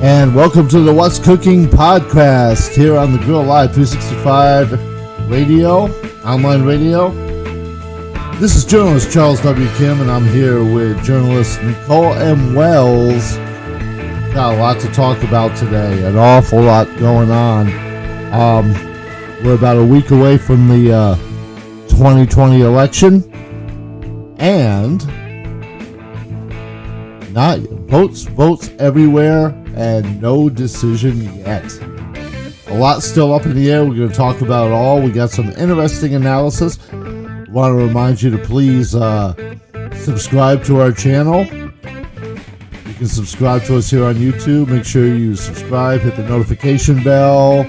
And welcome to the What's Cooking podcast here on the Grill Live 365 radio, online radio. This is journalist Charles W. Kim, and I'm here with journalist Nicole M. Wells. Got a lot to talk about today, an awful lot going on. We're about a week away from the 2020 election, and not votes everywhere, and no decision yet. A lot still up in the air. We're going to talk about it all. We got some interesting analysis. Want to remind you to please subscribe to our channel. You can subscribe to us here on YouTube. Make sure you subscribe, hit the notification bell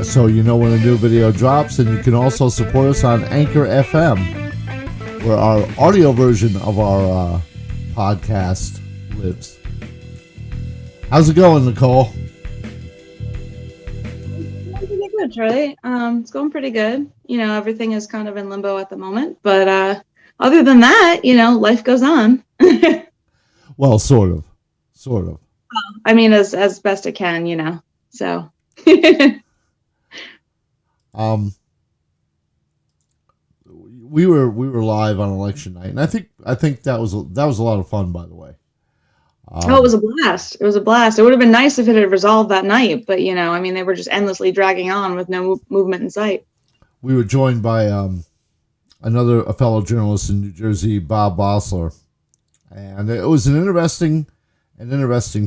so you know when a new video drops. And you can also support us on Anchor FM, where our audio version of our podcast lives. How's it going, Nicole? Pretty good, Charlie. It's going pretty good. You know, everything is kind of in limbo at the moment, but other than that, you know, life goes on. Well, sort of. I mean, as best it can, you know. So. We were live on election night, and I think that was a lot of fun, by the way. It was a blast. It was a blast. It would have been nice if it had resolved that night, but you know, I mean, they were just endlessly dragging on with no movement in sight. We were joined by a fellow journalist in New Jersey, Bob Bossler, and it was an interesting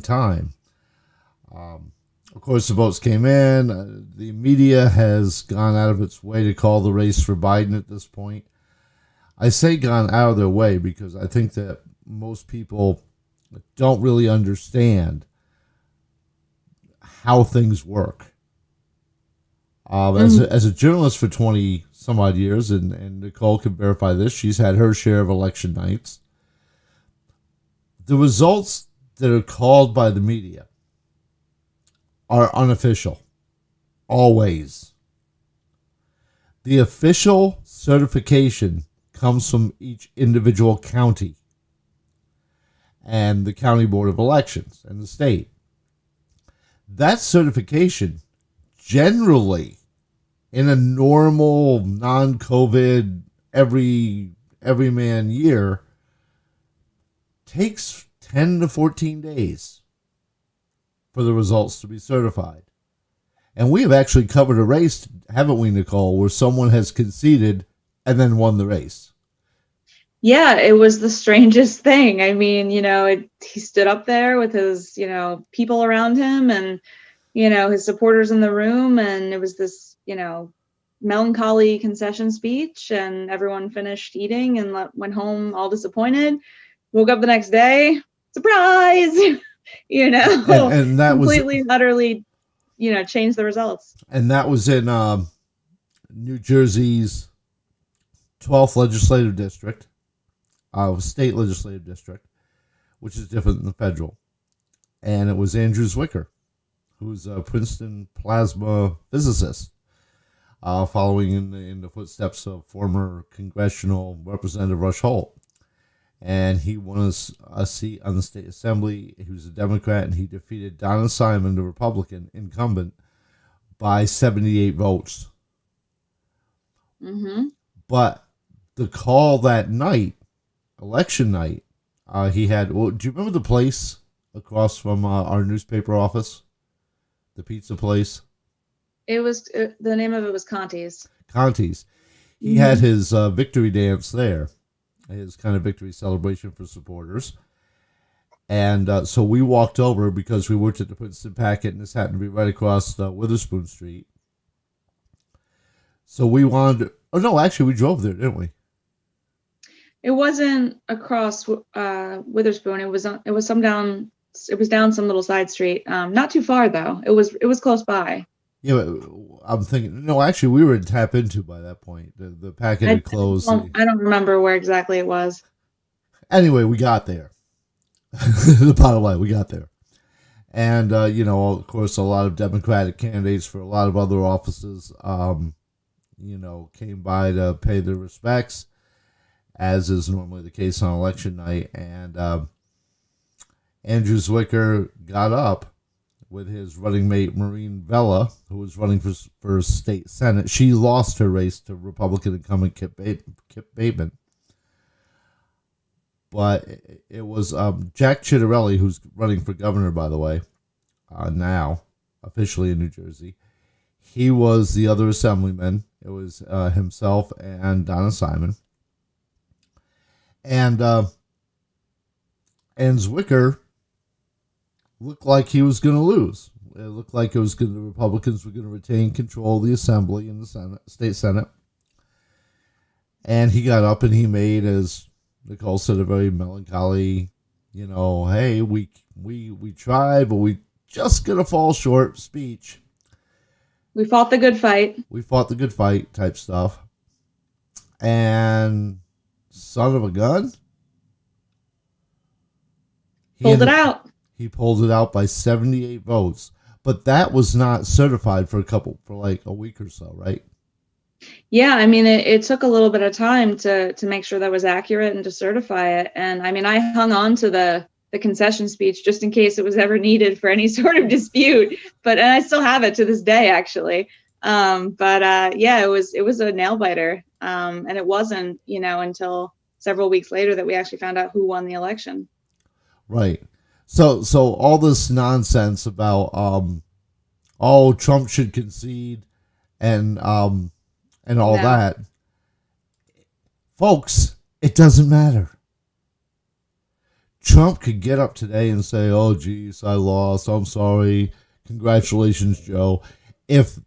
time. Of course, the votes came in. The media has gone out of its way to call the race for Biden at this point. I say gone out of their way because I think that most people don't really understand how things work. As a journalist for 20 some odd years, and Nicole can verify this, she's had her share of election nights. The results that are called by the media are unofficial, always. The official certification comes from each individual county and the county board of elections and the state. That certification generally, in a normal non-COVID every man year, takes 10 to 14 days for the results to be certified. And we have actually covered a race, haven't we, Nicole, where someone has conceded and then won the race. Yeah, it was the strangest thing. I mean, you know, he stood up there with his, you know, people around him and, you know, his supporters in the room. And it was this, you know, melancholy concession speech, and everyone finished eating and went home all disappointed. Woke up the next day, surprise, you know, and that completely, utterly, you know, changed the results. And that was in New Jersey's 12th legislative district. State legislative district, which is different than the federal. And it was Andrew Zwicker, who's a Princeton plasma physicist, following in the footsteps of former congressional representative Rush Holt. And he won a seat on the state assembly. He was a Democrat, and he defeated Donna Simon, the Republican incumbent, by 78 votes. Mm-hmm. But the call that night, election night, he had, well, do you remember the place across from our newspaper office? The pizza place? It was, the name of it was Conti's. He had his victory dance there, his kind of victory celebration for supporters. And so we walked over because we worked at the Princeton Packet, and this happened to be right across Witherspoon Street. So we wanted, we drove there, didn't we? It wasn't across Witherspoon. It was down some little side street. Not too far though. It was close by. Yeah, I'm thinking. No, actually, we were in Tap Into by that point. The packet had closed. I don't remember where exactly it was. Anyway, we got there. The bottom line, we got there, and you know, of course, a lot of Democratic candidates for a lot of other offices, you know, came by to pay their respects, as is normally the case on election night. And Andrew Zwicker got up with his running mate Maureen Vella, who was running for state senate. She lost her race to Republican incumbent Kip Bateman. But it was Jack Ciattarelli, who's running for governor, by the way, now officially in New Jersey. He was the other assemblyman. It was himself and Donna Simon. And Zwicker looked like he was going to lose. It looked like the Republicans were going to retain control of the assembly and the state senate. And he got up and he made, as Nicole said, a very melancholy, hey, we tried, but we just going to fall short speech. We fought the good fight. We fought the good fight type stuff. And son of a gun, pulled it out. He pulled it out by 78 votes. But that was not certified for like a week or so, right? Yeah, I mean, it took a little bit of time to make sure that was accurate and to certify it. And I mean, I hung on to the concession speech just in case it was ever needed for any sort of dispute. And I still have it to this day, actually. Yeah, it was a nail biter. And it wasn't, until several weeks later that we actually found out who won the election. Right. So all this nonsense about Trump should concede and all that, folks, it doesn't matter. Trump could get up today and say, "Oh, geez, I lost. I'm sorry. Congratulations, Joe." If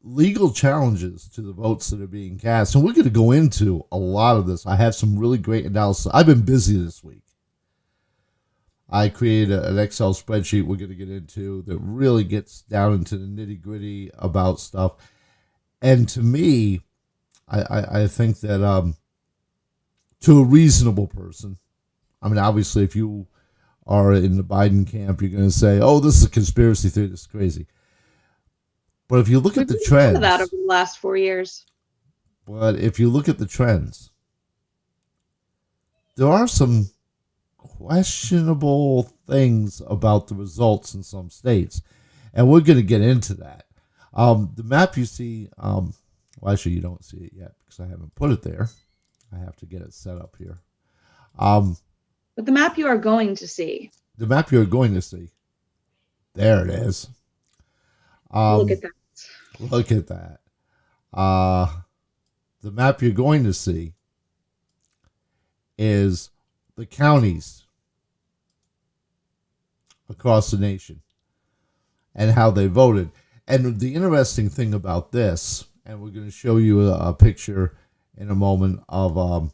legal challenges to the votes that are being cast, and we're going to go into a lot of this. I have some really great analysis. I've been busy this week. I created an Excel spreadsheet we're going to get into that really gets down into the nitty-gritty about stuff. And to me, I think that to a reasonable person, I mean, obviously, if you are in the Biden camp, you're going to say, "Oh, this is a conspiracy theory. This is crazy." But if you look at the trends, that over the last 4 years. But if you look at the trends, there are some questionable things about the results in some states, and we're going to get into that. The map you see, well, actually, you don't see it yet because I haven't put it there. I have to get it set up here. But the map you are going to see. The map you're going to see. There it is. Look at that. Look at that. The map you're going to see is the counties across the nation and how they voted. And the interesting thing about this, and we're going to show you a picture in a moment of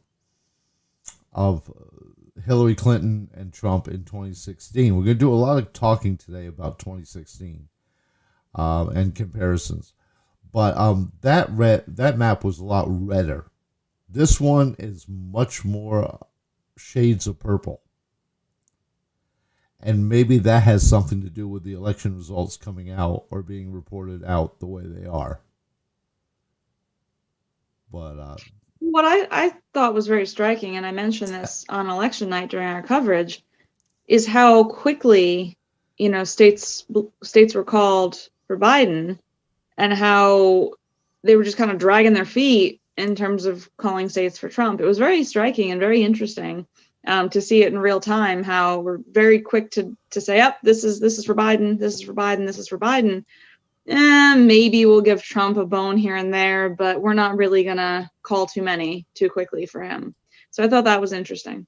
Hillary Clinton and Trump in 2016. We're going to do a lot of talking today about 2016 and comparisons. But that map was a lot redder. This one is much more shades of purple. And maybe that has something to do with the election results coming out or being reported out the way they are. But what I thought was very striking, and I mentioned this on election night during our coverage, is how quickly, states were called for Biden, and how they were just kind of dragging their feet in terms of calling states for Trump. It was very striking and very interesting to see it in real time, how we're very quick to say, "Yep, this is for Biden, this is for Biden, this is for Biden." Maybe we'll give Trump a bone here and there, but we're not really going to call too many too quickly for him. So I thought that was interesting.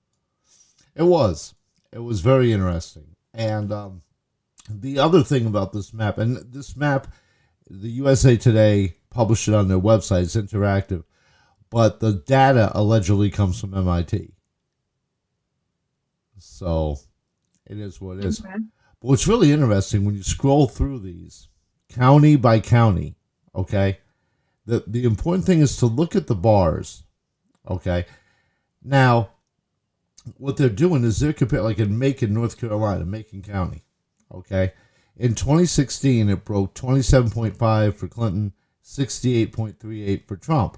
It was very interesting. And the other thing about this map, the USA Today published it on their website. It's interactive. But the data allegedly comes from MIT. So it is what it is. Okay. But what's really interesting, when you scroll through these, county by county, okay, the important thing is to look at the bars, okay? Now, what they're doing is they're comparing, like in Macon, North Carolina, Macon County, okay? In 2016, it broke 27.5 for Clinton, 68.38 for Trump.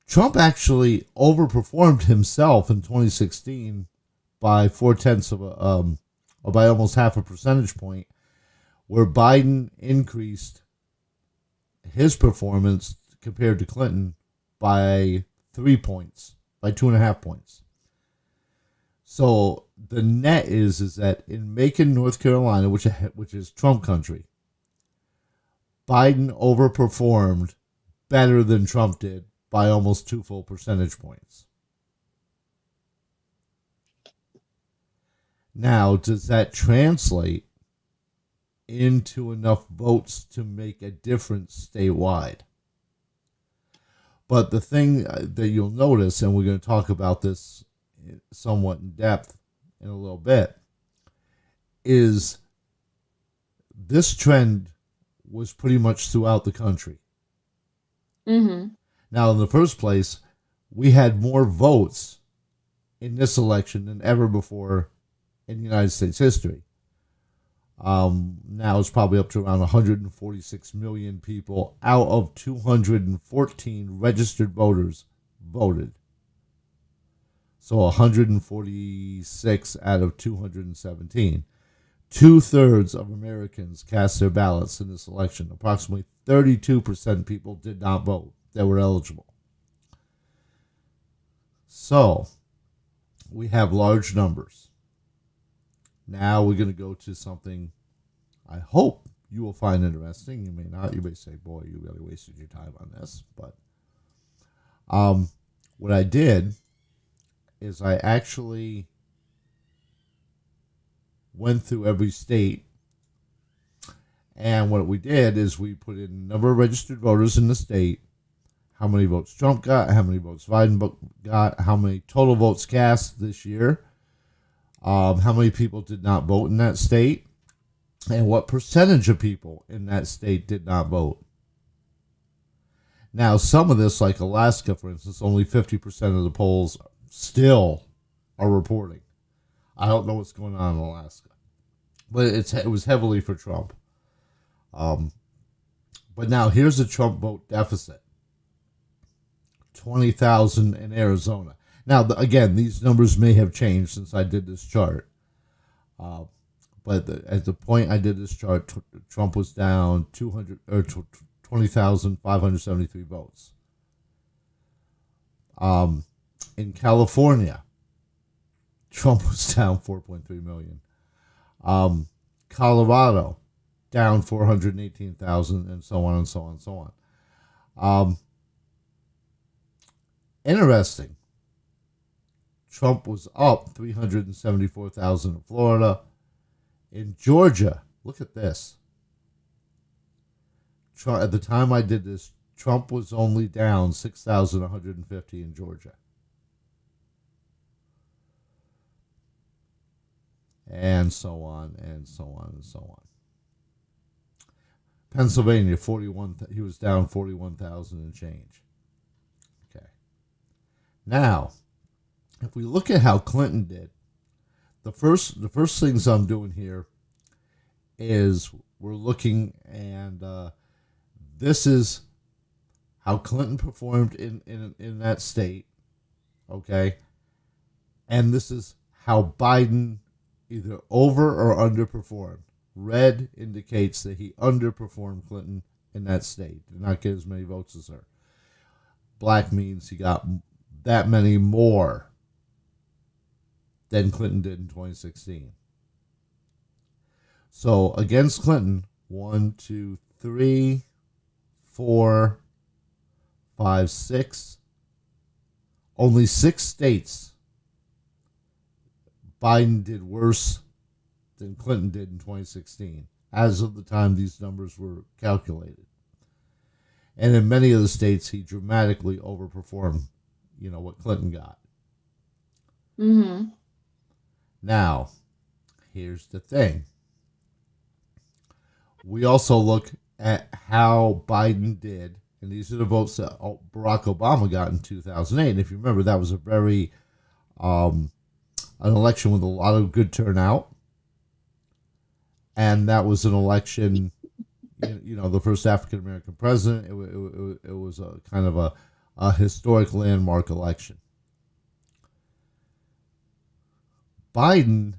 Trump actually overperformed himself in 2016 by 0.4 or by almost half a percentage point where Biden increased his performance compared to Clinton by 3 points, by 2.5 points. So the net is that in Macon, North Carolina, which is Trump country, Biden overperformed better than Trump did by almost 2 full percentage points. Now, does that translate into enough votes to make a difference statewide? But the thing that you'll notice, and we're going to talk about this somewhat in depth in a little bit, is this trend was pretty much throughout the country. Mm-hmm. Now, in the first place, we had more votes in this election than ever before in United States history. Now it's probably up to around 146 million people out of 214 registered voters voted. So 146 out of 217. 2/3 of Americans cast their ballots in this election. Approximately 32% people did not vote that were eligible. So we have large numbers. Now we're going to go to something I hope you will find interesting. You may not. You may say, boy, you really wasted your time on this. But what I did is I actually went through every state. And what we did is we put in the number of registered voters in the state, how many votes Trump got, how many votes Biden got, how many total votes cast this year, how many people did not vote in that state, and what percentage of people in that state did not vote. Now, some of this, like Alaska, for instance, only 50% of the polls still are reporting. I don't know what's going on in Alaska, but it was heavily for Trump. But now here's the Trump vote deficit. 20,000 in Arizona. Now, again, these numbers may have changed since I did this chart. But at the point I did this chart, Trump was down 20,573 votes. In California, Trump was down 4.3 million. Colorado, down 418,000, and so on and so on and so on. Interesting. Trump was up 374,000 in Florida. In Georgia, look at this. At the time I did this, Trump was only down 6,150 in Georgia. And so on, and so on, and so on. Pennsylvania, 41. He was down 41,000 and change. Okay. Now, if we look at how Clinton did, the first things I'm doing here is we're looking, and this is how Clinton performed in that state, okay? And this is how Biden either over or underperformed. Red indicates that he underperformed Clinton in that state, did not get as many votes as her. Black means he got that many more than Clinton did in 2016. So against Clinton, 1, 2, 3, 4, 5, 6, only 6 states Biden did worse than Clinton did in 2016, as of the time these numbers were calculated. And in many of the states, he dramatically overperformed, what Clinton got. Mm-hmm. Now, here's the thing. We also look at how Biden did, and these are the votes that Barack Obama got in 2008. And if you remember, that was a very an election with a lot of good turnout. And that was an election, the first African-American president. It was a kind of a historic landmark election. Biden,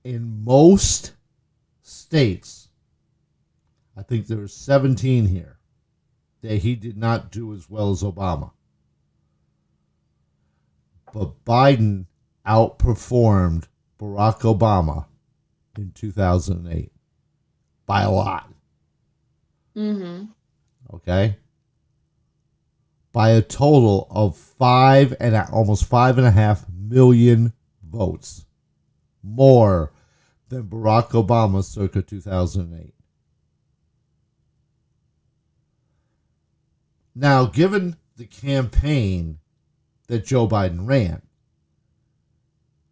in most states, I think there's 17 here that he did not do as well as Obama. But Biden outperformed Barack Obama in 2008 by a lot. Mm-hmm. Okay? By a total of almost 5.5 million votes. More than Barack Obama circa 2008. Now, given the campaign that Joe Biden ran,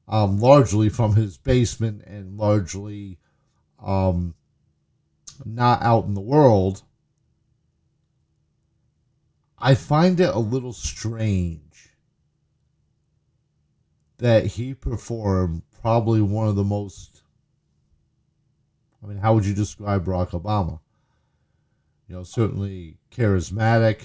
largely from his basement and largely not out in the world, I find it a little strange that he performed probably one of the most, I mean, how would you describe Barack Obama? You know, certainly charismatic.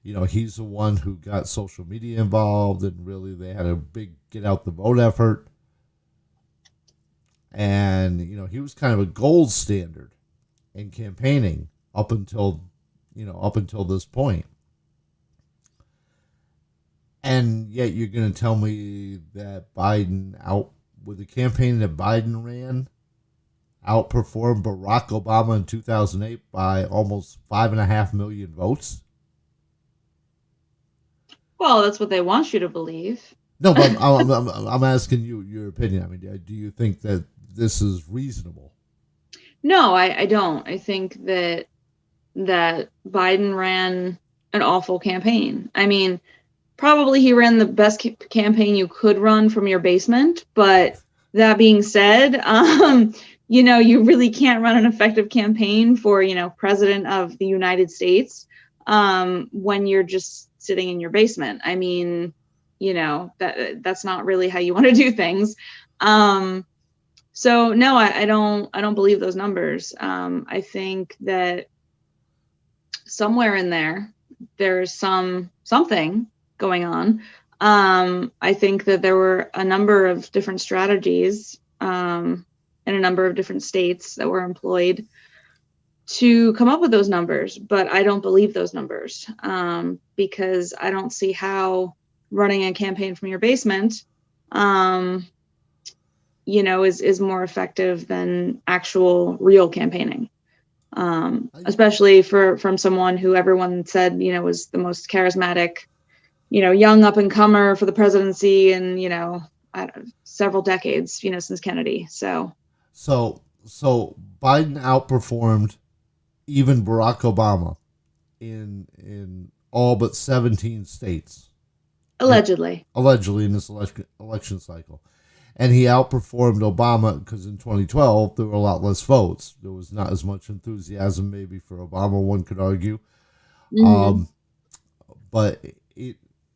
You know, he's the one who got social media involved, and really they had a big get out the vote effort. And, you know, he was kind of a gold standard in campaigning up until this point. And yet you're going to tell me that with the campaign that Biden ran, outperformed Barack Obama in 2008 by almost 5.5 million votes? Well, that's what they want you to believe. No, but I'm asking you your opinion. I mean, do you think that this is reasonable? No, I don't. I think that Biden ran an awful campaign. I mean, probably he ran the best campaign you could run from your basement. But that being said, you know, you really can't run an effective campaign for, you know, president of the United States when you're just sitting in your basement. I mean, you know, that's not really how you want to do things. So no, I don't believe those numbers. I think that somewhere in there's something going on. I think that there were a number of different strategies in a number of different states that were employed to come up with those numbers, but I don't believe those numbers because I don't see how running a campaign from your basement, you know, is more effective than actual real campaigning. Especially from someone who everyone said, you know, was the most charismatic, you know, young up and comer for the presidency in, you know, several decades, you know, since Kennedy. So Biden outperformed even Barack Obama in all but 17 states. Allegedly in this election cycle. And he outperformed Obama because in 2012, there were a lot less votes. There was not as much enthusiasm maybe for Obama, one could argue. Mm-hmm. But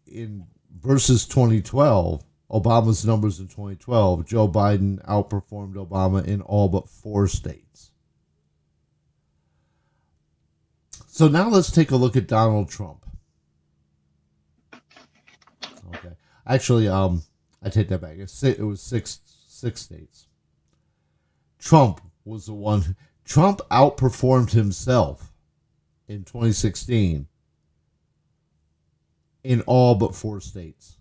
in versus 2012, Obama's numbers in 2012, Joe Biden outperformed Obama in all but 4 states. So now let's take a look at Donald Trump. Okay. Actually, I take that back. It was six states. Trump was the one. Trump outperformed himself in 2016 in all but 4 states.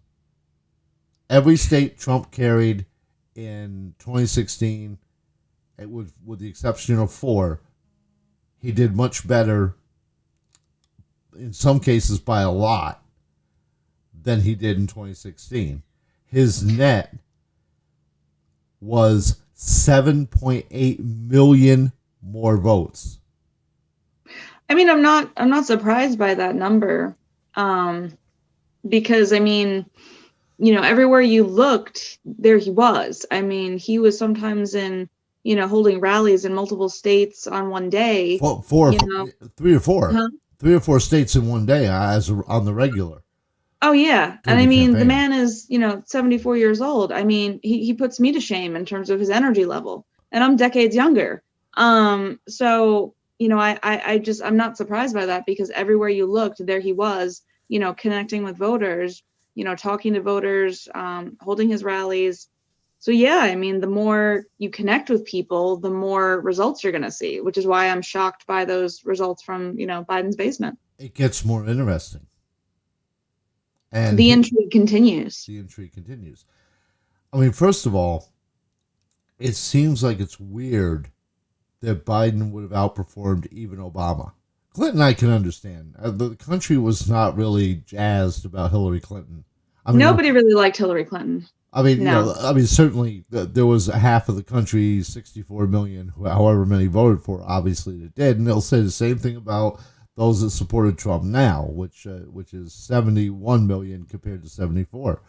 Every state Trump carried in 2016, with the exception of 4, he did much better, in some cases by a lot, than he did in 2016. His net was 7.8 million more votes. I mean, I'm not surprised by that number, because I mean, you know, everywhere you looked, there he was. I mean, he was sometimes in, you know, holding rallies in multiple states on one day. 3 or 4, huh? 3 or 4 states in one day on the regular. Oh yeah, and I mean, the man is, you know, 74 years old. I mean, he puts me to shame in terms of his energy level, and I'm decades younger. So you know, I'm not surprised by that, because everywhere you looked, there he was, connecting with voters, talking to voters, holding his rallies. So yeah, I mean, the more you connect with people, the more results you're going to see, which is why I'm shocked by those results from, Biden's basement. It gets more interesting. And The intrigue continues. the intrigue continues. I mean, first of all, it seems like it's weird that Biden would have outperformed even Obama. Clinton, I can understand. The country was not really jazzed about Hillary Clinton. I mean, Nobody really liked Hillary Clinton. No. Certainly there was half of the country, 64 million, however many voted for, obviously that did. And they'll say the same thing about those that supported Trump now, which is 71 million compared to 74.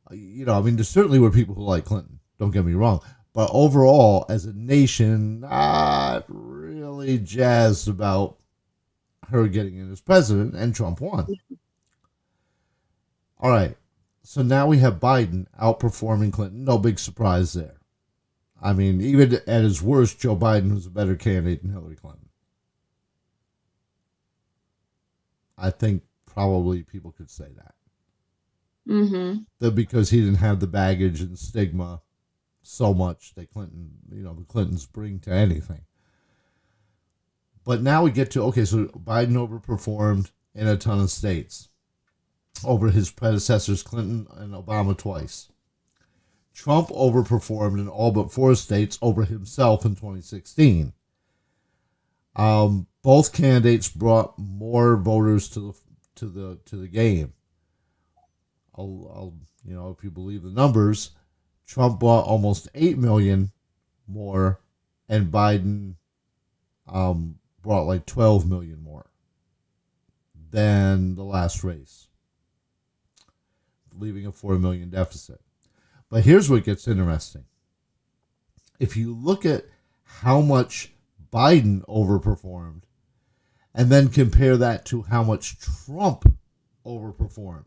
There certainly were people who like Clinton. Don't get me wrong. But overall, as a nation, not really jazzed about her getting in as president, and Trump won. All right. So now we have Biden outperforming Clinton. No big surprise there. I mean, even at his worst, Joe Biden was a better candidate than Hillary Clinton. I think probably people could say that. Mm-hmm. That because he didn't have the baggage and stigma so much that the Clintons bring to anything. But now we get to, okay, so Biden overperformed in a ton of states over his predecessors, Clinton and Obama, twice. Trump overperformed in all but 4 states over himself in 2016. Both candidates brought more voters to the game. If you believe the numbers, Trump brought almost 8 million more, and Biden brought like 12 million more than the last race, leaving a 4 million deficit. But here's what gets interesting. If you look at how much Biden overperformed and then compare that to how much Trump overperformed,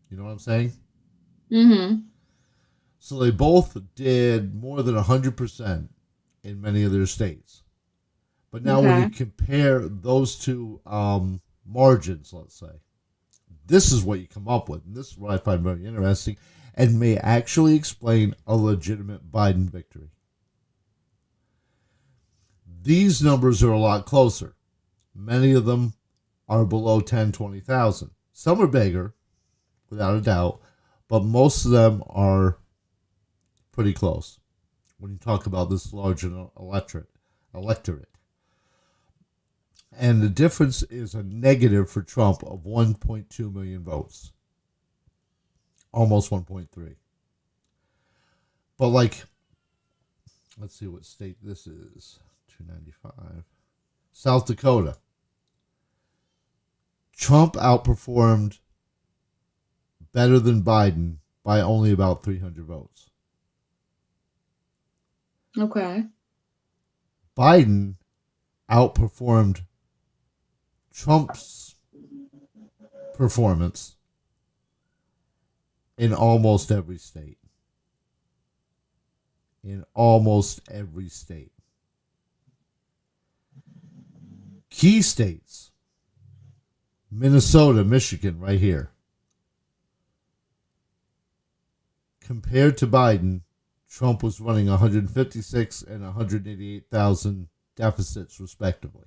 you know what I'm saying? Mm-hmm. So they both did more than 100% in many of their states. But now when you compare those two margins, let's say, this is what you come up with. And this is what I find very interesting and may actually explain a legitimate Biden victory. These numbers are a lot closer. Many of them are below 10, 20,000. Some are bigger, without a doubt, but most of them are pretty close when you talk about this large electorate. And the difference is a negative for Trump of 1.2 million votes. Almost 1.3. But let's see what state this is. 295. South Dakota. Trump outperformed better than Biden by only about 300 votes. Okay. Biden outperformed Trump's performance in almost every state. In almost every state. Key states. Minnesota, Michigan, right here. Compared to Biden, Trump was running 156 and 188,000 deficits, respectively.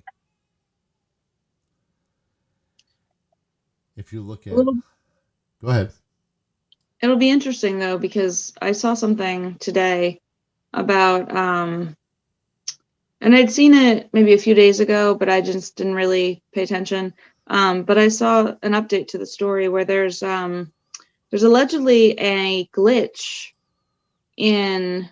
If you look at... Go ahead. It'll be interesting, though, because I saw something today about, and I'd seen it maybe a few days ago, but I just didn't really pay attention. But I saw an update to the story where there's allegedly a glitch in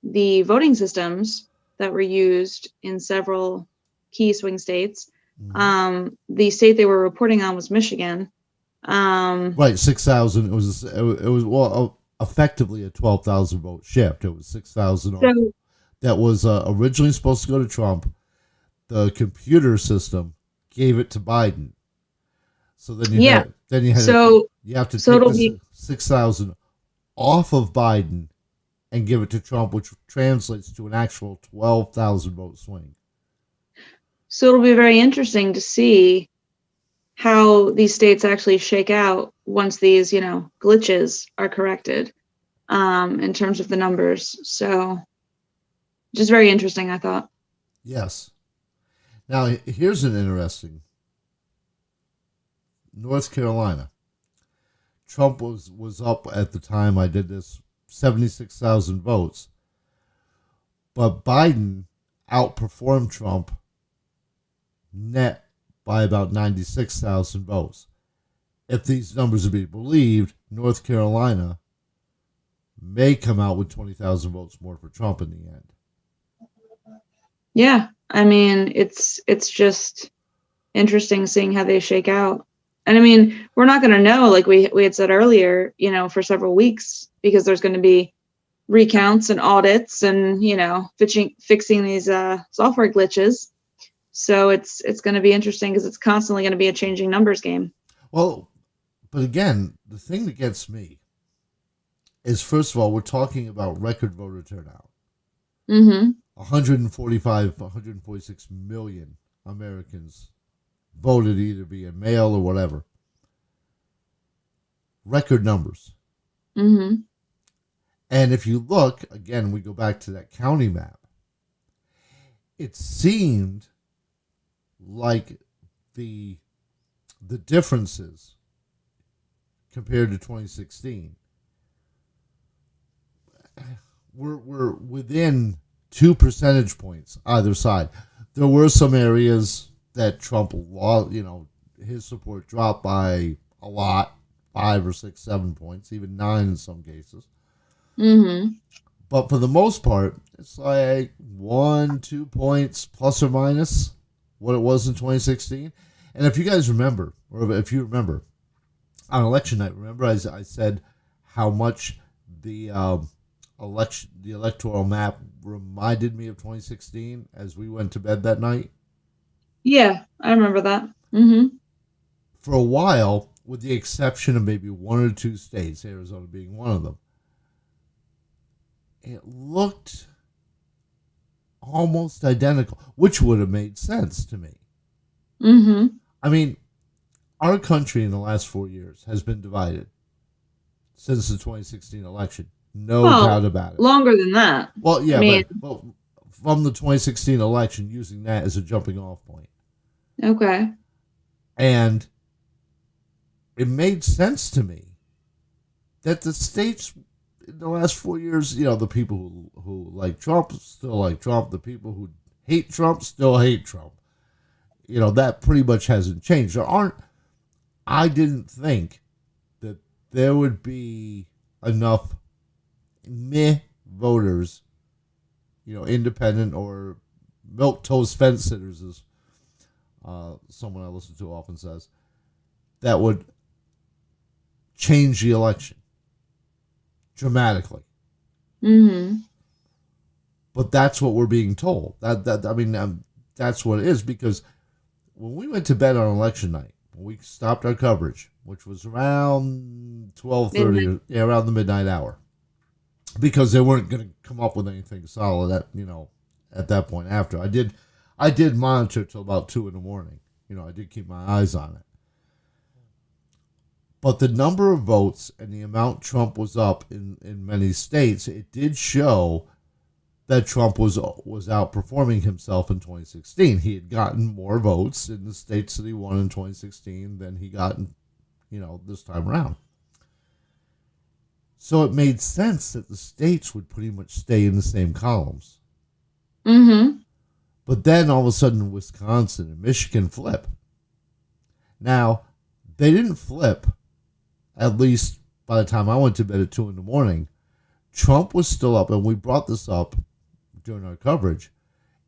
the voting systems that were used in several key swing states. Mm-hmm. The state they were reporting on was Michigan. Right, 6,000. It was effectively a 12,000 vote shift. It was 6,000 that was originally supposed to go to Trump. The computer system gave it to Biden. So then you have to take 6,000 off of Biden and give it to Trump, which translates to an actual 12,000 vote swing. So it'll be very interesting to see how these states actually shake out once these, glitches are corrected. in terms of the numbers. So just very interesting, I thought. Yes. Now, here's an interesting. North Carolina. Trump was up at the time I did this, 76,000 votes. But Biden outperformed Trump net by about 96,000 votes. If these numbers are being believed, North Carolina may come out with 20,000 votes more for Trump in the end. Yeah, I mean, it's just interesting seeing how they shake out. And I mean, we're not going to know, like we had said earlier, for several weeks, because there's going to be recounts and audits and, fixing these software glitches. So it's going to be interesting because it's constantly going to be a changing numbers game. Well, but again, the thing that gets me is, first of all, we're talking about record voter turnout. Mm-hmm. 146 million Americans voted either via mail or whatever. Record numbers. Mm-hmm. And if you look, again, we go back to that county map, it seemed like the differences compared to 2016 were within 2 percentage points either side. There were some areas that Trump lost, his support dropped by a lot, 5 or 6, 7 points, even 9 in some cases. Mm-hmm. But for the most part, it's like 1, 2 points plus or minus what it was in 2016. And if you guys remember, or if you remember, on election night, remember I said how much the electoral map reminded me of 2016 as we went to bed that night? Yeah, I remember that. Mm-hmm. For a while, with the exception of maybe 1 or 2 states, Arizona being one of them, it looked almost identical, which would have made sense to me. Mm-hmm. I mean, our country in the last 4 years has been divided since the 2016 election. No doubt about it. Longer than that. Well, yeah, I mean, but from the 2016 election, using that as a jumping off point. Okay. And it made sense to me that the states in the last 4 years, the people who like Trump still like Trump. The people who hate Trump still hate Trump. That pretty much hasn't changed. I didn't think that there would be enough meh voters, independent or milk toast fence sitters, as someone I listen to often says, that would change the election dramatically. Mm-hmm. But that's what we're being told. That's what it is, because when we went to bed on election night, when we stopped our coverage, which was around 12:30, around the midnight hour, because they weren't going to come up with anything solid at that point. After I did monitor till about 2 a.m. I did keep my eyes on it. But the number of votes and the amount Trump was up in many states, it did show that Trump was outperforming himself in 2016. He had gotten more votes in the states that he won in 2016 than he got this time around. So it made sense that the states would pretty much stay in the same columns. Mm-hmm. But then all of a sudden Wisconsin and Michigan flip. Now, they didn't flip, at least by the time I went to bed at 2 a.m. Trump was still up, and we brought this up during our coverage.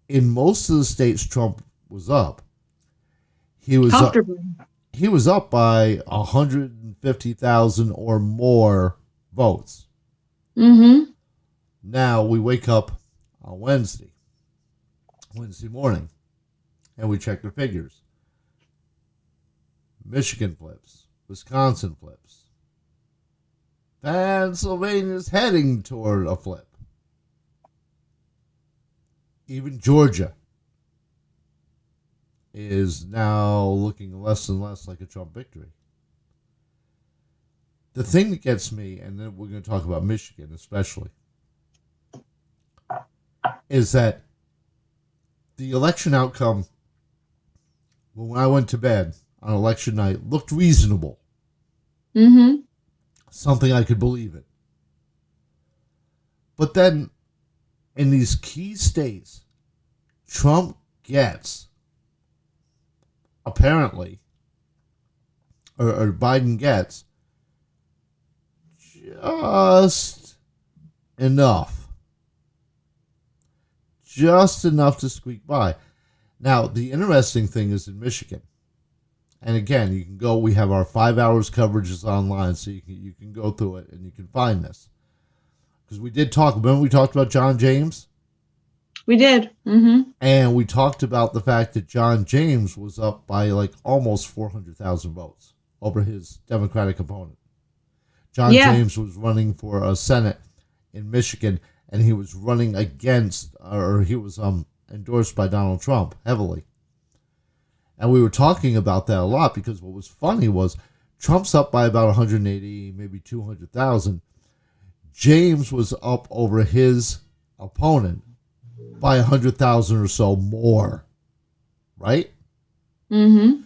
In most of the states Trump was up, he was up by 150,000 or more votes. Mm-hmm. Now we wake up on Wednesday morning, and we check the figures. Michigan flips. Wisconsin flips. Pennsylvania's heading toward a flip. Even Georgia is now looking less and less like a Trump victory. The thing that gets me, and then we're going to talk about Michigan especially, is that the election outcome, when I went to bed on election night, looked reasonable. Mm-hmm. Something I could believe in. But then, in these key states, Trump gets, apparently, or Biden gets, just enough. Just enough to squeak by. Now, the interesting thing is in Michigan. And again, you can go, we have our 5 hours coverages online, so you can go through it and you can find this. Because we did talk, remember we talked about John James? We did. Mm-hmm. And we talked about the fact that John James was up by like almost 400,000 votes over his Democratic opponent. John James was running for a Senate in Michigan, and he was running against, or he was endorsed by Donald Trump heavily. And we were talking about that a lot because what was funny was Trump's up by about 180, maybe 200,000. James was up over his opponent by 100,000 or so more, right? Mm-hmm.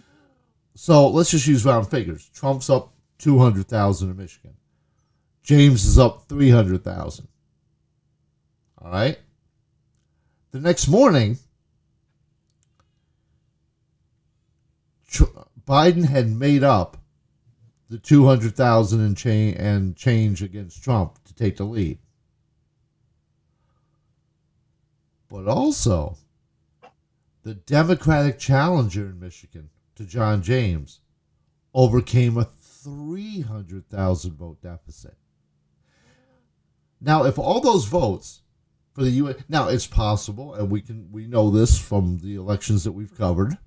So let's just use round figures. Trump's up 200,000 in Michigan. James is up 300,000. All right? The next morning, Biden had made up the 200,000 and change against Trump to take the lead. But also, the Democratic challenger in Michigan to John James overcame a 300,000 vote deficit. Now, if all those votes for the U.S. Now, it's possible, and we know this from the elections that we've covered,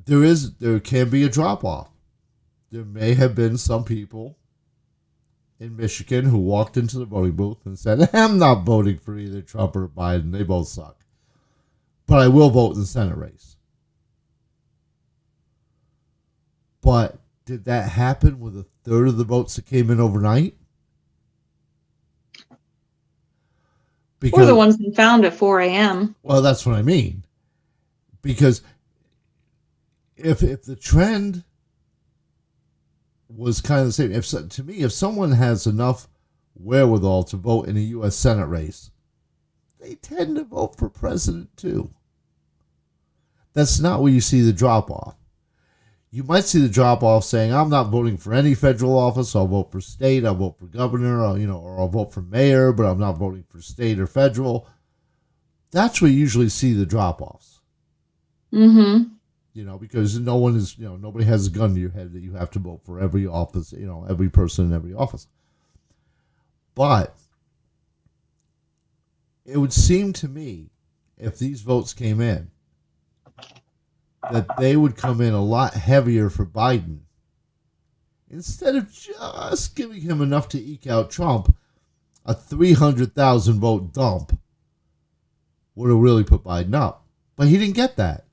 there can be a drop-off. There may have been some people in Michigan who walked into the voting booth and said, I'm not voting for either Trump or Biden. They both suck. But I will vote in the Senate race. But did that happen with a third of the votes that came in overnight? Because, or the ones they found at 4 a.m. Well, that's what I mean. Because if the trend was kind of the same, to me, if someone has enough wherewithal to vote in a U.S. Senate race, they tend to vote for president too. That's not where you see the drop-off. You might see the drop-off saying, I'm not voting for any federal office. I'll vote for state. I'll vote for governor, or I'll vote for mayor, but I'm not voting for state or federal. That's where you usually see the drop-offs. Mm-hmm. Because nobody has a gun to your head that you have to vote for every office, every person in every office. But it would seem to me, if these votes came in, that they would come in a lot heavier for Biden. Instead of just giving him enough to eke out Trump, a 300,000 vote dump would have really put Biden up. But he didn't get that.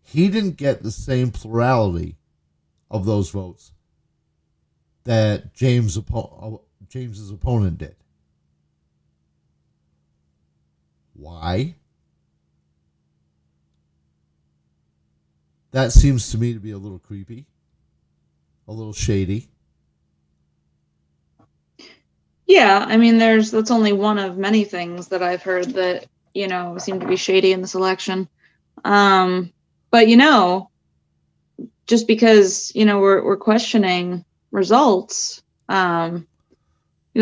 He didn't get the same plurality of those votes that James's opponent did. Why? That seems to me to be a little creepy, a little shady. Yeah, I mean, that's only one of many things that I've heard that, seem to be shady in this election. But, just because, we're questioning results, the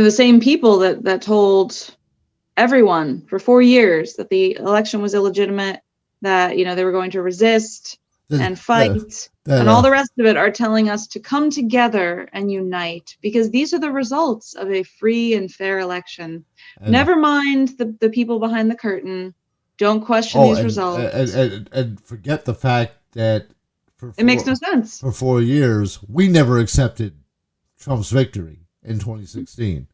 same people that told everyone for 4 years that the election was illegitimate, that, they were going to resist and fight, and all the rest of it are telling us to come together and unite, because these are the results of a free and fair election. Never mind the people behind the curtain. Don't question these results. And forget the fact that it makes no sense. For 4 years, we never accepted Trump's victory in 2016.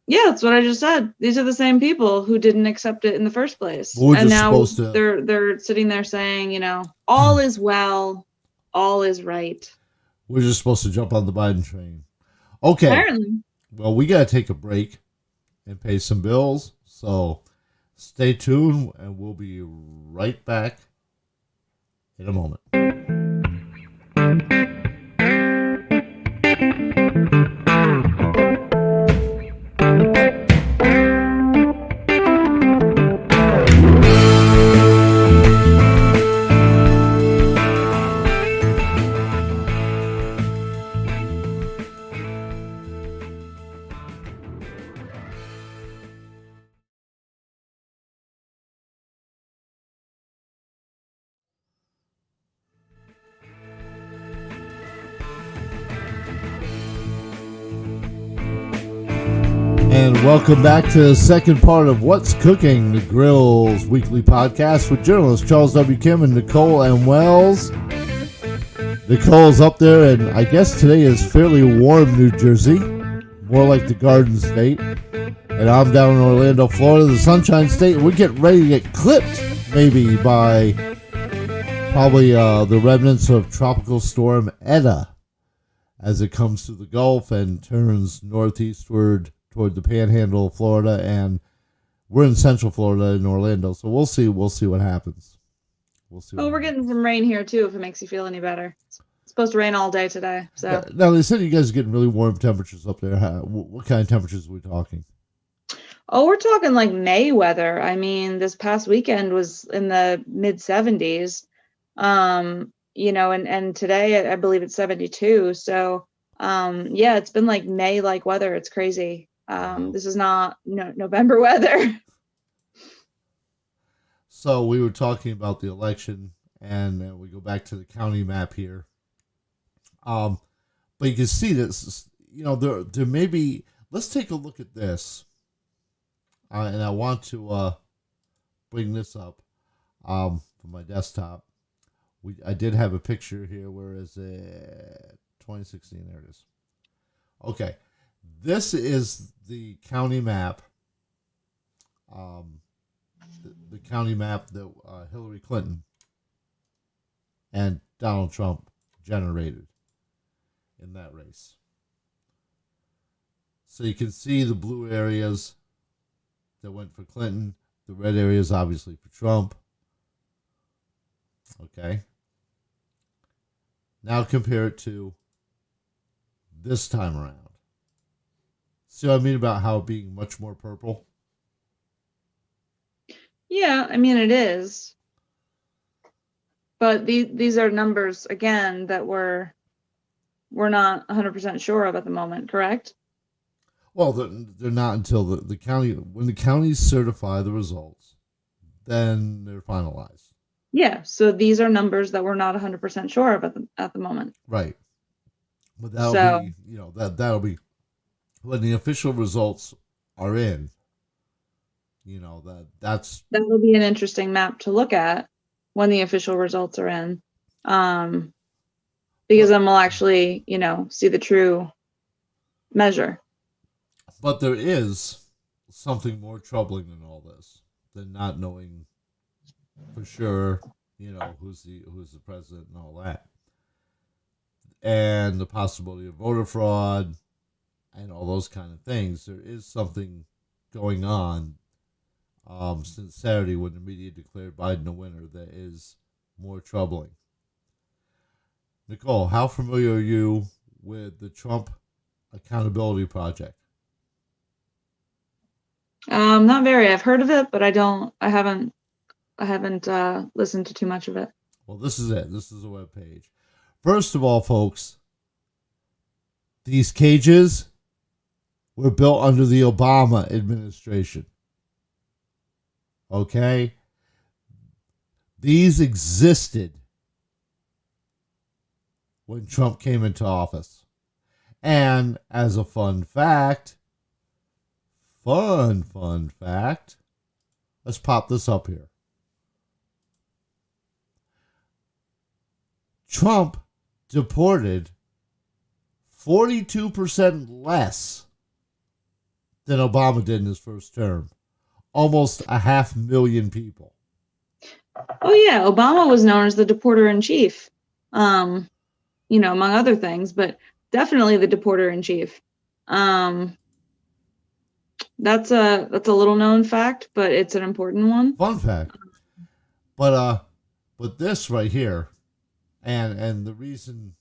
Yeah, that's what I just said. These are the same people who didn't accept it in the first place. And now they're sitting there saying, all is well, all is right. We're just supposed to jump on the Biden train. Okay. Apparently. Well, we got to take a break and pay some bills. So stay tuned, and we'll be right back in a moment. And welcome back to the second part of What's Cooking, the Grill's weekly podcast with journalists Charles W. Kim and Nicole M. Wells. Nicole's up there, and I guess today is fairly warm New Jersey, more like the Garden State. And I'm down in Orlando, Florida, the Sunshine State. We're getting ready to get clipped, maybe, by probably the remnants of Tropical Storm Eta as it comes through the Gulf and turns northeastward toward the Panhandle of Florida, and we're in Central Florida in Orlando, so we'll see what happens. We're getting some rain here too, if it makes you feel any better. It's supposed to rain all day today. So now they said you guys are getting really warm temperatures up there. What kind of temperatures are we talking? Oh, we're talking like May weather. I mean, this past weekend was in the mid 70s. And today I believe it's 72. So yeah, it's been like May-like weather. It's crazy. This is not November weather. So we were talking about the election, and we go back to the county map here. But you can see this, there may be, let's take a look at this. And I want to bring this up from my desktop. I did have a picture here. Where is it? 2016. There it is. Okay. This is the county map. The county map that Hillary Clinton and Donald Trump generated in that race. So you can see the blue areas that went for Clinton, the red areas obviously for Trump. Okay. Now compare it to this time around. See what I mean about how it being much more purple? Yeah, I mean it is. But these are numbers again that we're not 100% sure of at the moment, correct? Well, they're not until the county, when the counties certify the results, then they're finalized. Yeah, so these are numbers that we're not 100% sure of at the moment. That'll be when the official results are in. That will be an interesting map to look at when the official results are in, because then we'll actually, see the true measure. But there is something more troubling than all this, than not knowing for sure, who's the president and all that, and the possibility of voter fraud and all those kind of things. There is something going on since Saturday when the media declared Biden a winner that is more troubling. Nicole, how familiar are you with the Trump Accountability Project? Not very. I've heard of it, but I haven't listened to too much of it. Well, this is it. This is a web page. First of all, folks, these cages were built under the Obama administration. Okay? These existed when Trump came into office. And as a fun fact, let's pop this up here. Trump deported 42% less than Obama did in his first term. Almost 500,000 people. Oh yeah, Obama was known as the deporter in chief. among other things, but definitely the deporter in chief. That's a little known fact, but it's an important one. Fun fact. But this right here, and the reason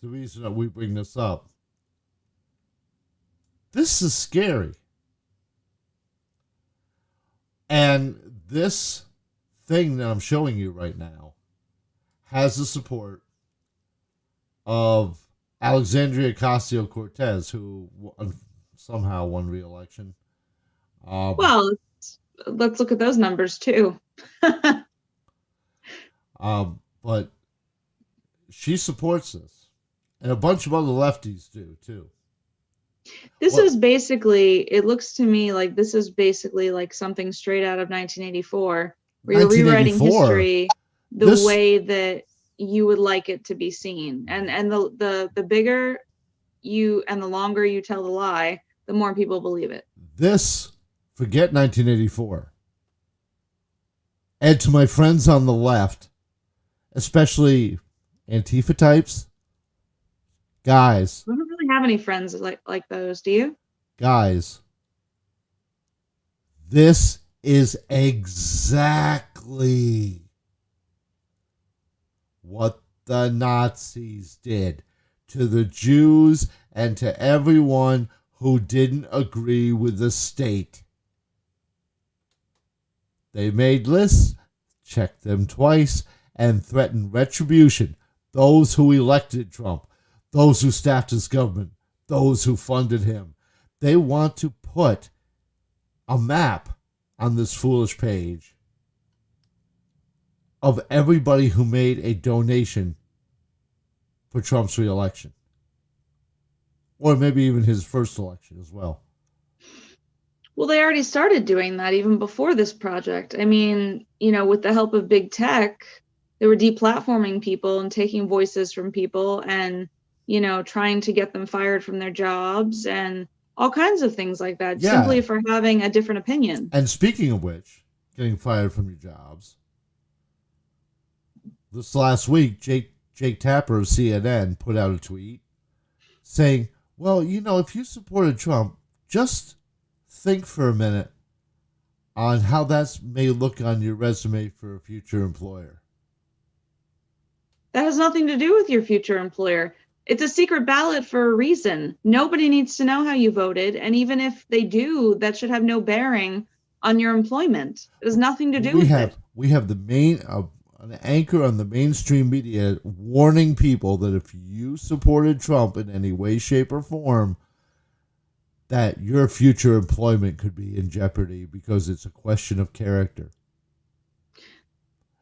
that we bring this up, this is scary. And this thing that I'm showing you right now has the support of Alexandria Ocasio-Cortez, who somehow won re-election. Well, let's look at those numbers too. But she supports this, and a bunch of other lefties do too. This is basically, it looks to me like this is basically like something straight out of 1984, where you're rewriting history the way that you would like it to be seen. And the bigger you and the longer you tell the lie, the more people believe it. Forget 1984. And to my friends on the left, especially Antifa types, guys. I don't really have any friends like those, do you? Guys, this is exactly what the Nazis did to the Jews and to everyone who didn't agree with the state. They made lists, checked them twice, and threatened retribution. Those who elected Trump, those who staffed his government, those who funded him. They want to put a map on this foolish page of everybody who made a donation for Trump's reelection. Or maybe even his first election as well. Well, they already started doing that even before this project. I mean, with the help of big tech, they were deplatforming people and taking voices from people and, trying to get them fired from their jobs and all kinds of things like that, simply for having a different opinion. And speaking of which, getting fired from your jobs, this last week, Jake Tapper of CNN put out a tweet saying, well, if you supported Trump, just think for a minute on how that may look on your resume for a future employer. That has nothing to do with your future employer. It's a secret ballot for a reason. Nobody needs to know how you voted. And even if they do, that should have no bearing on your employment. It has nothing to do with it. We have an anchor on the mainstream media warning people that if you supported Trump in any way, shape, or form, that your future employment could be in jeopardy because it's a question of character.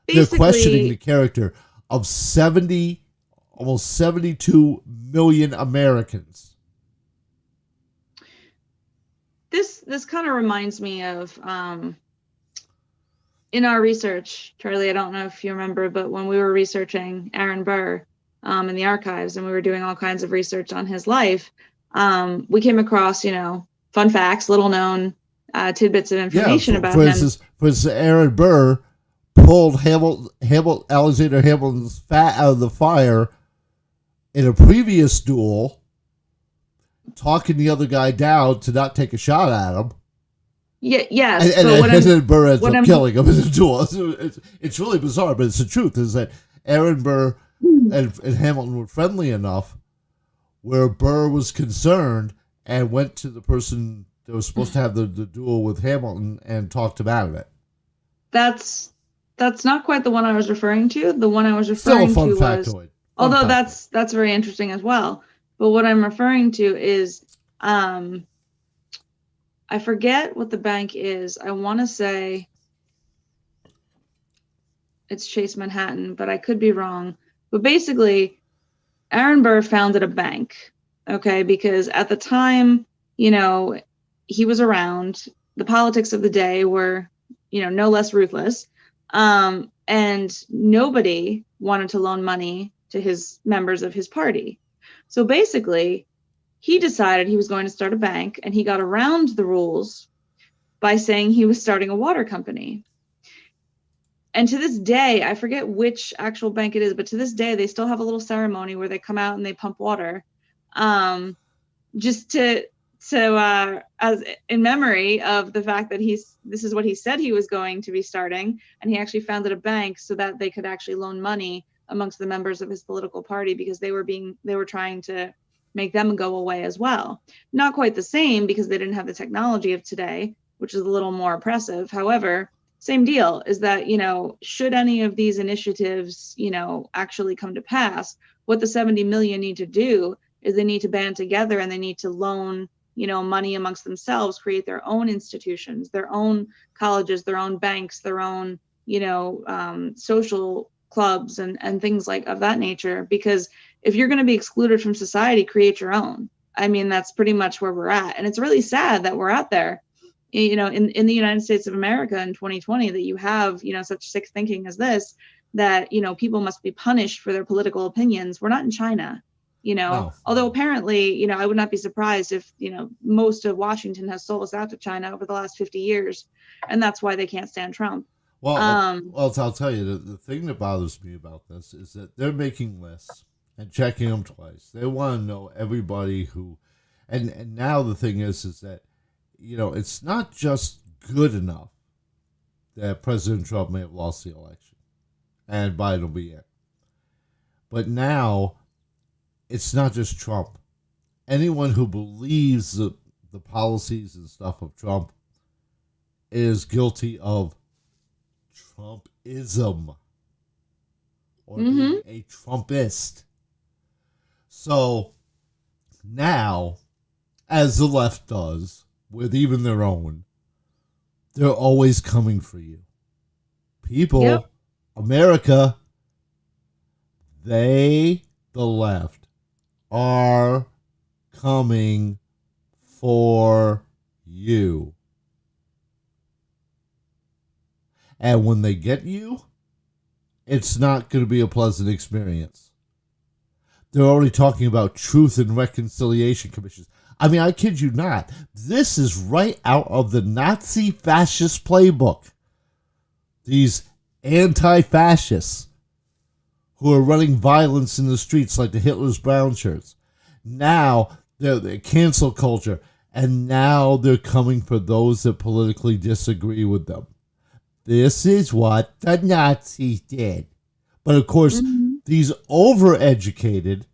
They're questioning the character of almost 72 million Americans. This kind of reminds me of in our research, Charlie, I don't know if you remember, but when we were researching Aaron Burr in the archives and we were doing all kinds of research on his life, we came across, fun facts, little known tidbits of information about him. For instance, Aaron Burr pulled Alexander Hamilton's fat out of the fire in a previous duel, talking the other guy down to not take a shot at him. Yes. And then Burr ends up killing him in the duel. It's really bizarre, but it's the truth, is that Aaron Burr and Hamilton were friendly enough where Burr was concerned and went to the person that was supposed to have the duel with Hamilton and talked him out of it. That's not quite the one I was referring to. The one I was referring to was... factoid. Although that's very interesting as well. But what I'm referring to is... I forget what the bank is. I want to say it's Chase Manhattan, but I could be wrong. But basically, Aaron Burr founded a bank, okay? Because at the time, he was around. The politics of the day were, no less ruthless. And nobody wanted to loan money to his members of his party. So basically, he decided he was going to start a bank, and he got around the rules by saying he was starting a water company. And to this day, I forget which actual bank it is, but to this day, they still have a little ceremony where they come out and they pump water, just to as in memory of the fact that this is what he said he was going to be starting, and he actually founded a bank so that they could actually loan money amongst the members of his political party, because they were trying to make them go away as well. Not quite the same, because they didn't have the technology of today, which is a little more oppressive. However, same deal is that, should any of these initiatives, actually come to pass, what the 70 million need to do is they need to band together and they need to loan, money amongst themselves, create their own institutions, their own colleges, their own banks, their own, social clubs and things like of that nature. Because if you're going to be excluded from society, create your own. I mean, that's pretty much where we're at. And it's really sad that we're out there, in the United States of America in 2020, that you have, such sick thinking as this, that, people must be punished for their political opinions. We're not in China, No. although apparently, I would not be surprised if, most of Washington has sold us out to China over the last 50 years. And that's why they can't stand Trump. Well, I'll tell you, the thing that bothers me about this is that they're making lists and checking them twice. They want to know everybody who, and now the thing is that, it's not just good enough that President Trump may have lost the election and Biden will be in. But now, it's not just Trump. Anyone who believes the policies and stuff of Trump is guilty of Trumpism or being a Trumpist. So now, as the left does, with even their own, they're always coming for you. People, yep. America, the left, are coming for you. And when they get you, it's not going to be a pleasant experience. They're already talking about truth and reconciliation commissions. I mean, I kid you not. This is right out of the Nazi fascist playbook. These anti-fascists who are running violence in the streets like the Hitler's brown shirts. Now, they're cancel culture. And now they're coming for those that politically disagree with them. This is what the Nazis did. But of course, these overeducated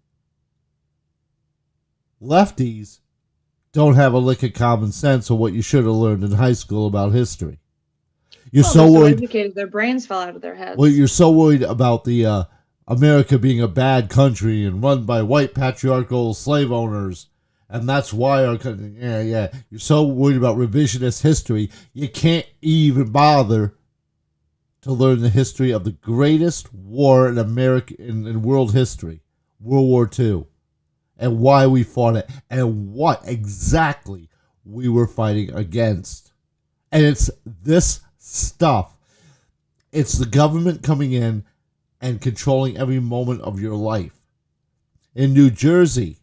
lefties don't have a lick of common sense of what you should have learned in high school about history. You're so worried. Educated, their brains fell out of their heads. Well, you're so worried about the America being a bad country and run by white patriarchal slave owners, and that's why our country. Yeah. You're so worried about revisionist history, you can't even bother to learn the history of the greatest war in America in world history, World War II, and why we fought it, and what exactly we were fighting against. And it's this stuff. It's the government coming in and controlling every moment of your life. In New Jersey,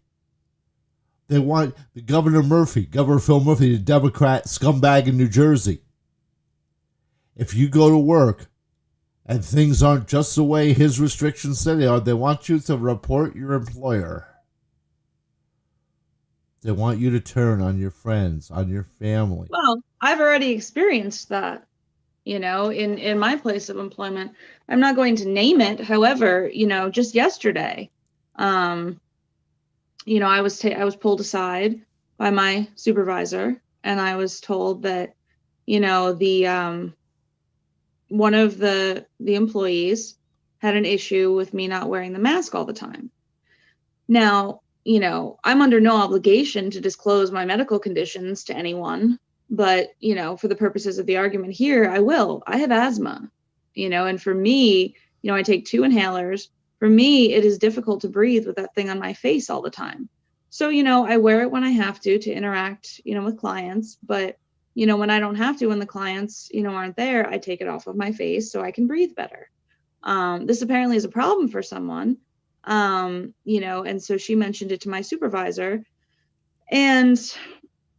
they want the Governor Phil Murphy, the Democrat scumbag in New Jersey. If you go to work and things aren't just the way his restrictions say they are, they want you to report your employer. They want you to turn on your friends, on your family. Well, I've already experienced that, in my place of employment. I'm not going to name it. However, just yesterday, I was pulled aside by my supervisor, and I was told that, one of the employees had an issue with me not wearing the mask all the time. Now, I'm under no obligation to disclose my medical conditions to anyone, but, for the purposes of the argument here, I will. I have asthma, and for me, I take 2 inhalers. For me, it is difficult to breathe with that thing on my face all the time. So, I wear it when I have to interact, with clients, but when I don't have to, when the clients, aren't there, I take it off of my face so I can breathe better. This apparently is a problem for someone, and so she mentioned it to my supervisor. And,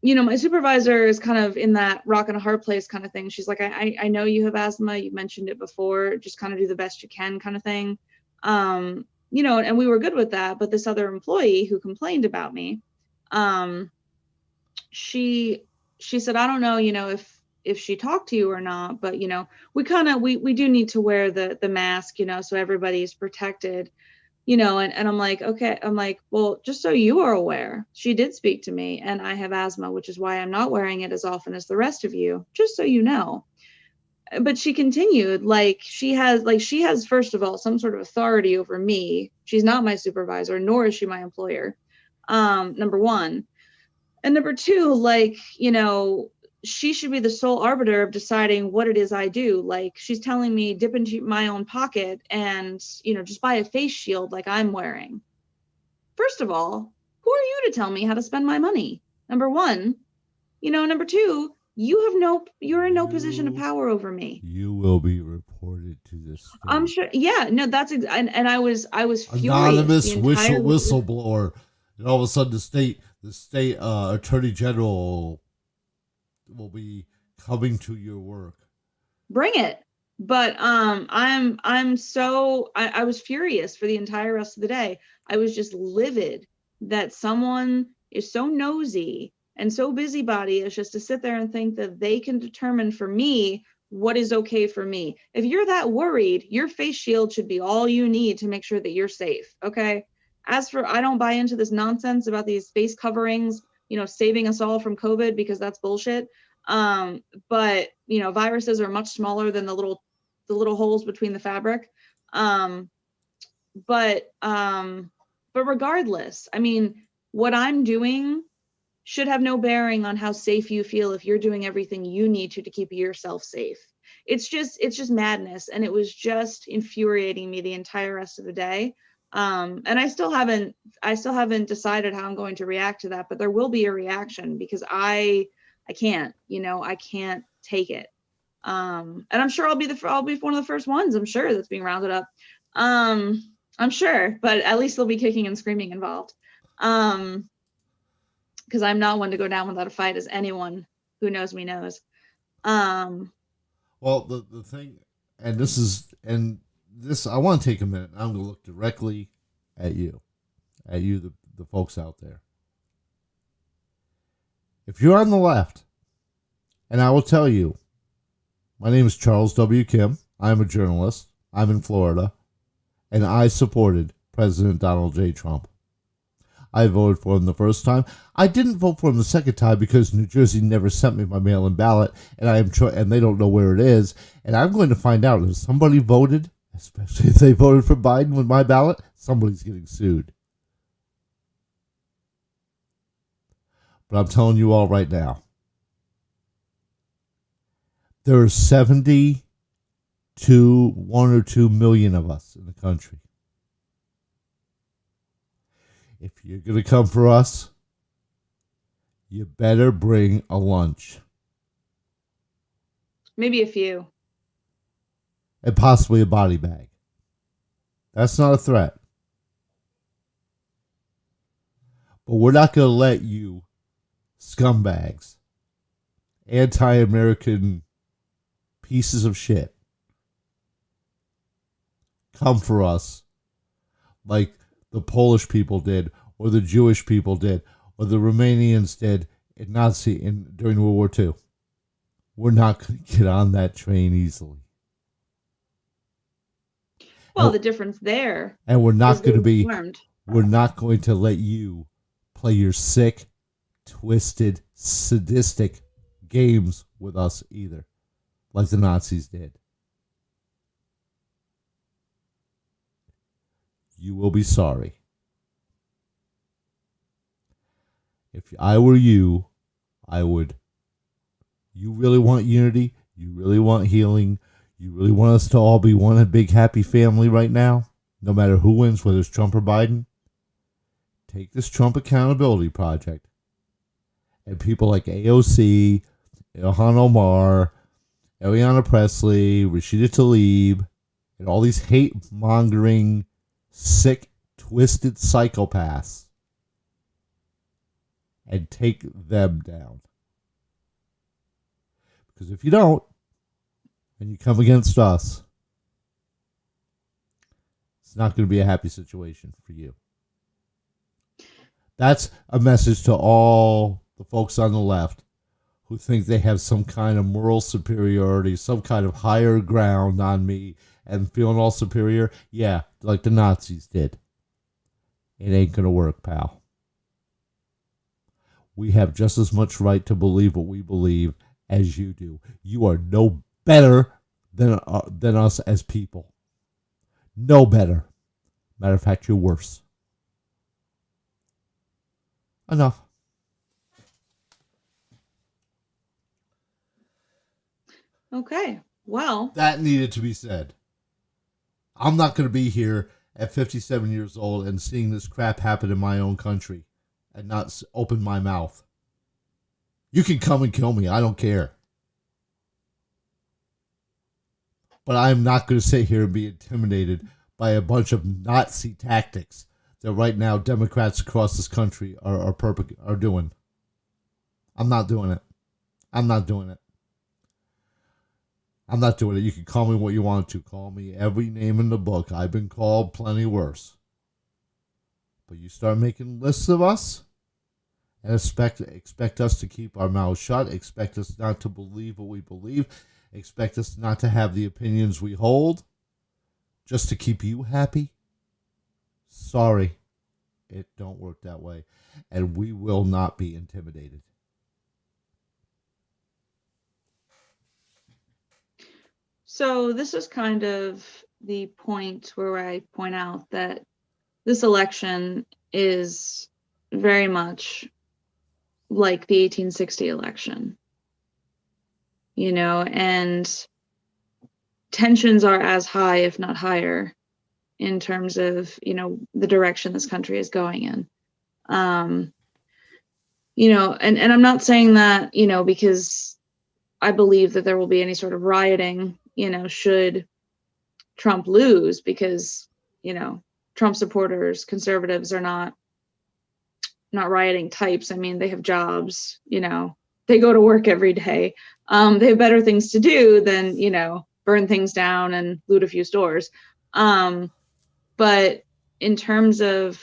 my supervisor is kind of in that rock and a hard place kind of thing. She's like, I know you have asthma. You mentioned it before. Just kind of do the best you can kind of thing. And we were good with that. But this other employee who complained about me, she said, I don't know, if she talked to you or not, but we do need to wear the mask, so everybody's protected. And I'm like, okay, I'm like, well, just so you are aware, she did speak to me and I have asthma, which is why I'm not wearing it as often as the rest of you, just so you know. But she continued, she has, first of all, some sort of authority over me. She's not my supervisor, nor is she my employer. Number one. And number two, she should be the sole arbiter of deciding what it is I do. Like, she's telling me dip into my own pocket and, just buy a face shield like I'm wearing. First of all, who are you to tell me how to spend my money? Number one. Number two, you're in no position of power over me. You will be reported to this state. I'm sure. Yeah, no, and I was furious. Anonymous whistleblower. And all of a sudden the state attorney general will be coming to your work. Bring it. But I was furious for the entire rest of the day. I was just livid that someone is so nosy and so busybody as just to sit there and think that they can determine for me what is okay for me. If you're that worried, your face shield should be all you need to make sure that you're safe. Okay. As for, I don't buy into this nonsense about these face coverings, saving us all from COVID, because that's bullshit. But viruses are much smaller than the little holes between the fabric. But regardless, I mean, what I'm doing should have no bearing on how safe you feel if you're doing everything you need to keep yourself safe. It's just madness. And it was just infuriating me the entire rest of the day. And I still haven't decided how I'm going to react to that, but there will be a reaction because I can't take it. And I'm sure I'll be one of the first ones, I'm sure, that's being rounded up. I'm sure, but at least there'll be kicking and screaming involved. Because I'm not one to go down without a fight, as anyone who knows me knows. Well, the thing, and this, I want to take a minute. I'm going to look directly at you, the folks out there. If you're on the left, and I will tell you, my name is Charles W. Kim. I'm a journalist. I'm in Florida, and I supported President Donald J. Trump. I voted for him the first time. I didn't vote for him the second time because New Jersey never sent me my mail-in ballot, and they don't know where it is. And I'm going to find out if somebody voted, especially if they voted for Biden with my ballot, somebody's getting sued. But I'm telling you all right now, there are 1 or 2 million of us in the country. If you're going to come for us, you better bring a lunch. Maybe a few. And possibly a body bag. That's not a threat. But we're not going to let you scumbags, anti-American pieces of shit, come for us like the Polish people did, or the Jewish people did, or the Romanians did during World War II. We're not going to get on that train easily. Well, the difference there, and we're not going to let you play your sick, twisted, sadistic games with us either, like the Nazis did. You will be sorry. If I were you, I would. You really want unity? You really want healing? You really want us to all be one big happy family right now? No matter who wins, whether it's Trump or Biden? Take this Trump Accountability Project and people like AOC, Ilhan Omar, Ariana Presley, Rashida Tlaib, and all these hate-mongering, sick, twisted psychopaths, and take them down. Because if you don't, and you come against us, it's not going to be a happy situation for you. That's a message to all the folks on the left who think they have some kind of moral superiority, some kind of higher ground on me, and feeling all superior. Yeah, like the Nazis did. It ain't going to work, pal. We have just as much right to believe what we believe as you do. You are no better than us as people. No better. Matter of fact, you're worse. Enough. Okay. Well, that needed to be said. I'm not going to be here at 57 years old and seeing this crap happen in my own country and not open my mouth. You can come and kill me. I don't care. But I'm not going to sit here and be intimidated by a bunch of Nazi tactics that right now Democrats across this country are doing. I'm not doing it. I'm not doing it. I'm not doing it. You can call me what you want to. Call me every name in the book. I've been called plenty worse. But you start making lists of us and expect us to keep our mouths shut, expect us not to believe what we believe, expect us not to have the opinions we hold, just to keep you happy. Sorry, it don't work that way. And we will not be intimidated. so this is kind of the point where I point out that this election is very much like the 1860 election, and tensions are as high, if not higher, in terms of, the direction this country is going in. And I'm not saying that, because I believe that there will be any sort of rioting, should Trump lose, because, Trump supporters, conservatives are not rioting types. I mean, they have jobs, they go to work every day. They have better things to do than, burn things down and loot a few stores. But in terms of,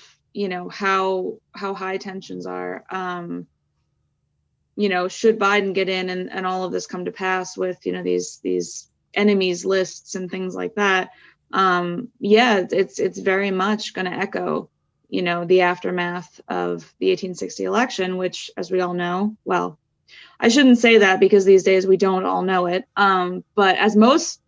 how high tensions are, should Biden get in and all of this come to pass with, these enemies lists and things like that, it's very much going to echo, the aftermath of the 1860 election, which, as we all know, well, I shouldn't say that because these days we don't all know it. But as most,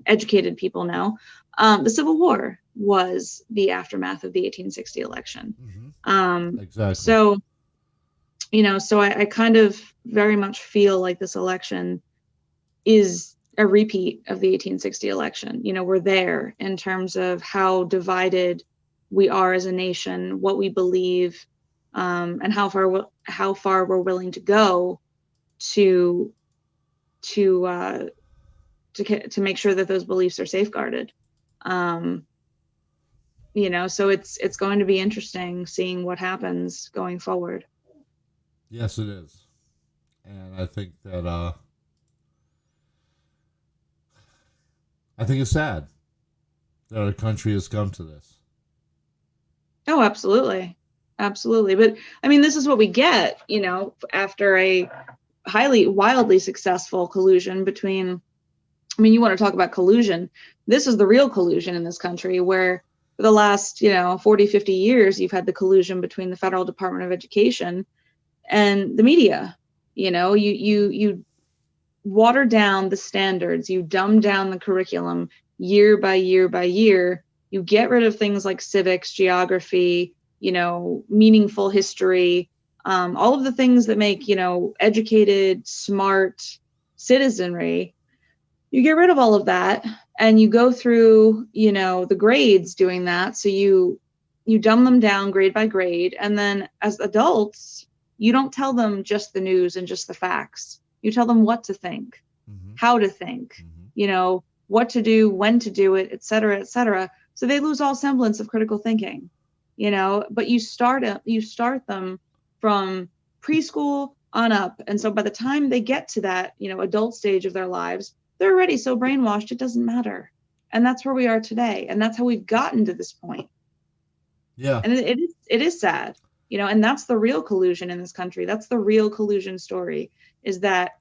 educated people know, the Civil War was the aftermath of the 1860 election. Mm-hmm. Exactly. So, so I kind of very much feel like this election is a repeat of the 1860 election. We're there in terms of how divided we are as a nation, what we believe, and how far we're willing to go to make sure that those beliefs are safeguarded. So it's going to be interesting seeing what happens going forward. Yes, it is. And I think that I think it's sad that our country has come to this. Oh, absolutely. Absolutely. But I mean, this is what we get, after a wildly successful collusion between, you want to talk about collusion. This is the real collusion in this country, where for the last, 40, 50 years, you've had the collusion between the Federal Department of Education and the media. You water down the standards, you dumb down the curriculum year by year by year. You get rid of things like civics, geography, meaningful history, all of the things that make, educated, smart citizenry. You get rid of all of that and you go through, the grades doing that. So you dumb them down grade by grade. And then as adults, you don't tell them just the news and just the facts. You tell them what to think, mm-hmm. how to think, mm-hmm. What to do, when to do it, et cetera, et cetera. So they lose all semblance of critical thinking, but you start them from preschool on up. And so by the time they get to that, adult stage of their lives, they're already so brainwashed, it doesn't matter. And that's where we are today. And that's how we've gotten to this point. Yeah. And it is sad, and that's the real collusion in this country. That's the real collusion story, is that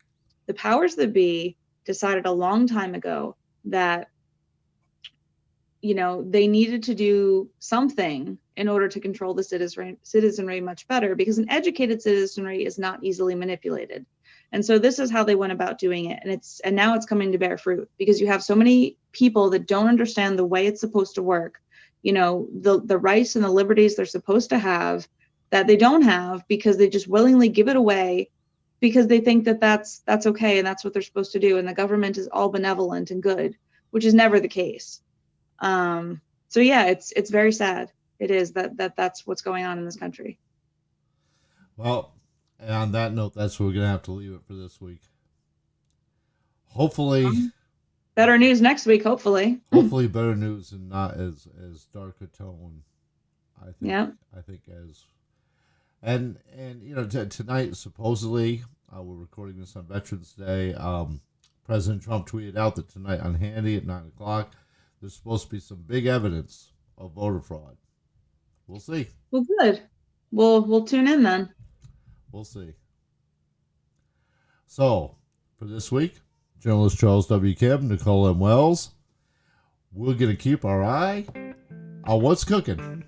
the powers that be decided a long time ago that, they needed to do something in order to control the citizenry much better, because an educated citizenry is not easily manipulated. And so this is how they went about doing it. And now it's coming to bear fruit, because you have so many people that don't understand the way it's supposed to work, the rights and the liberties they're supposed to have, that they don't have, because they just willingly give it away because they think that that's okay and that's what they're supposed to do. And the government is all benevolent and good, which is never the case. So yeah, it's very sad. It is that's what's going on in this country. Well, and on that note, that's where we're going to have to leave it for this week. Hopefully, better news next week, hopefully. Hopefully better news and not as dark a tone. I think. Yeah. I think as and tonight supposedly we're recording this on Veterans Day. President Trump tweeted out that tonight on Handy at 9:00 there's supposed to be some big evidence of voter fraud. We'll see. Well, good. We'll tune in then. We'll see. So for this week, journalist Charles W. Kim, Nicole M. Wells, we're going to keep our eye on what's cooking.